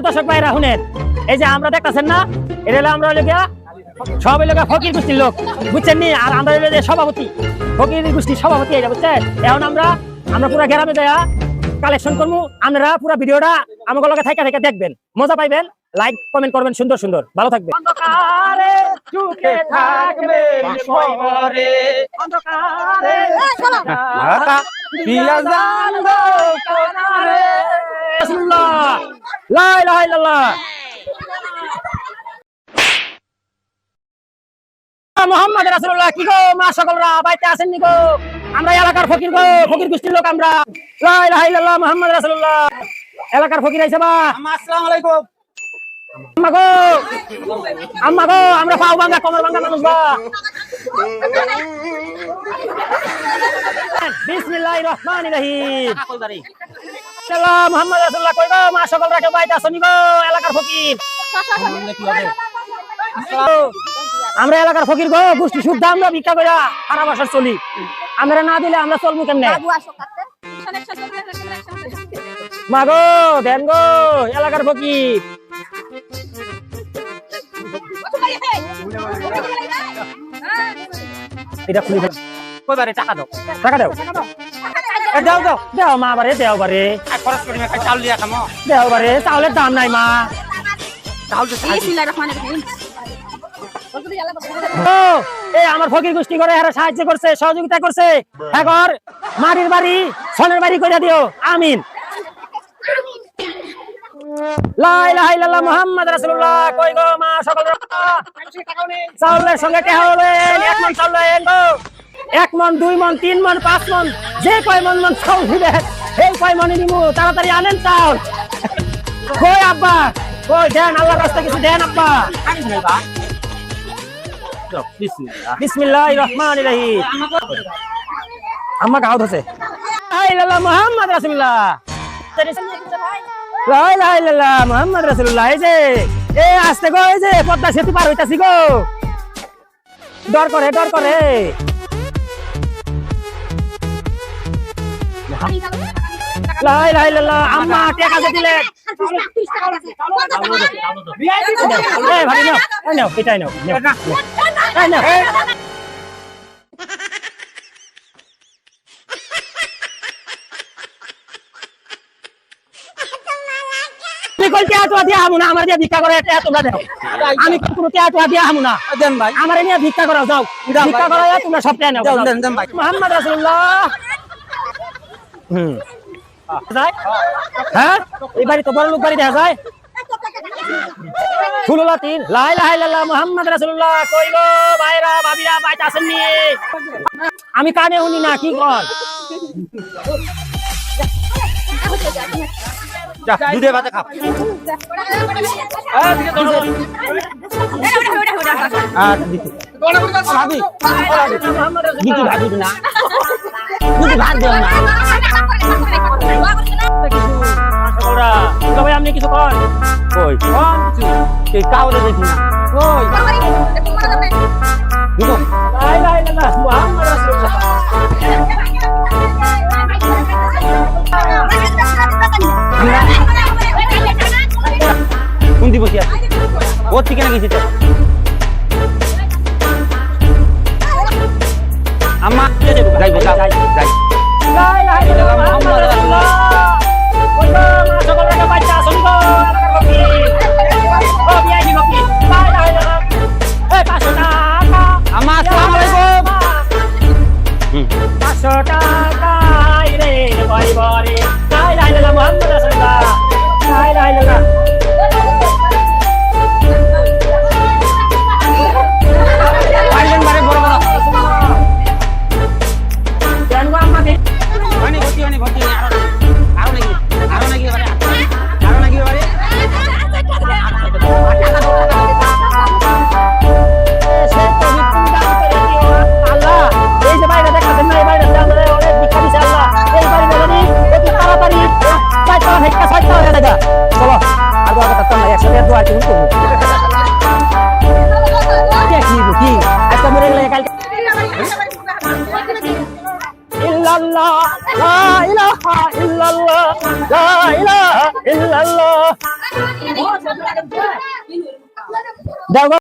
দর্শক ভাইরা শুনেন, এই যে আমরা দেখতেছেন না, এটা হলো আমরা সব এলাকা ফকির গোষ্ঠীর লোক, বুঝছেন নি? আর আমরা হলো যে সভাপতি, ফকির গোষ্ঠীর সভাপতি, এটা বুঝছেন? এখন আমরা পুরা গ্রামে যাইয়া কালেকশন করবো। আপনারা পুরা ভিডিওটা আমাকে লগে থাইকা থাইকা দেখবেন, মজা পাইবেন। লাইক কমেন্ট করবেন, সুন্দর সুন্দর, ভালো থাকবেন। অন্ধকারে চুকে থাকবে শহরে, অন্ধকারে পিয়া জানবো কোনারে। রাসূলুল্লাহ, লা ইলাহা ইল্লাল্লাহ, মুহাম্মদ রাসূলুল্লাহ। কি গো মা সকলরা বাইতে আছেন নি গো? আমরা এলাকার ফকির গো, ফকির গোষ্ঠীর লোক আমরা। লা ইলাহা ইল্লাল্লাহ মুহাম্মদ রাসূলুল্লাহ। এলাকার ফকির আইছে বা। আসসালামু আলাইকুম। আম্মা গো, আমরা পাও ভাঙা কোমর ভাঙা মানুষ বা। বিসমিল্লাহির রহমানির রহিম। সাল্লাল্লাহু মুহাম্মদ রাসূলুল্লাহ। কই গো মা সকলরা কেউ বাইতে আছেন নি গো? এলাকার ফকির আমরা, এলাকার ফকির গো, গোষ্ঠী শুদ্ধ আমরা ভিক্ষা কইরা সারা বছর চলি। আমরা না দিলে আমরা চলবো কেমনে? মা গো দেন গো, এলাকার ফকির। এটা খুলি কইবারে টাকা দাও, টাকা দাও, দাও দাও দাও মা, বারে দেও বারে, খরচ করি একটা চাউল দিয়া খামো, দেও বারে। চাউলের দাম নাই মা, চাউল তো বিসমিল্লাহির রহমানির রহিম। আমার ফকির গোষ্ঠী করে এরা সাহায্য করছে, সহযোগিতা করছে। এখন মাটির বাড়ি, সোনার বাড়ি করে দিও, আমিন। লা ইলাহা ইল্লাল্লাহ মুহাম্মদ রাসূলুল্লাহ। কই গো মা সকলরা চাউলের সঙ্গে কে হবে? এক মন চাউল লয়েন গো, 1 মন 2 মন 3 মন 5 মন, যে কয় মন মন চাউল দিবে এই কয় মনই নিমু। তাড়াতাড়ি আনেন চাউল। কই আব্বা, কই দেন, আল্লাহর রাস্তায় কিছু দেন আব্বা। বিসমিল্লাহির রহমানির রহিম। আম্মা গাও ধসে। লা ইলাহা মুহাম্মদ রাসূলুল্লাহ, লা ইলাহা ইল্লাল্লাহ মুহাম্মদ রাসূলুল্লাহ। এই যে এই আস্তে গো, এই যে পদ্মা সেতু পার হইতাছি গো, ডর করে ডর করে। লা ইলাহা ইল্লাল্লাহ। আম্মা টাকা যে দিলে, এই ভাই নাও, এই নাও, এটাই নাও, এই নাও। আমার ভিক্ষা করে তোমরা দেখো, আমি কোনো টেয়া দিয়া হামু না। আমার নিয়ে ভিক্ষা করাও, যাও ভিক্ষা করা, তোমরা সব টেয়া নাও। মুহাম্মদ রাসূলুল্লাহ। হ্যাঁ, এই বাড়ি তো বড় লোক বাড়ি দেখা যায়। ফুলুলাতিন লা ইলাহা ইল্লাল্লাহ মুহাম্মদ রাসূলুল্লাহ। কই গো ভাইরা ভাবিরা বাইতে আছেন নি? আমি কানে শুনি না, কি কর? যা দুধে ভাতে খা। আপনি কিছু করেন? কাউরে দেখি না। কোনটি বসে আছে? ওর ঠিকানা গেছি তো আম্মা যাইব, যাই যাই। ইল্লাল্লাহ লা ইলাহা ইল্লাল্লাহ লা ইলাহা ইল্লাল্লাহ দেও গো।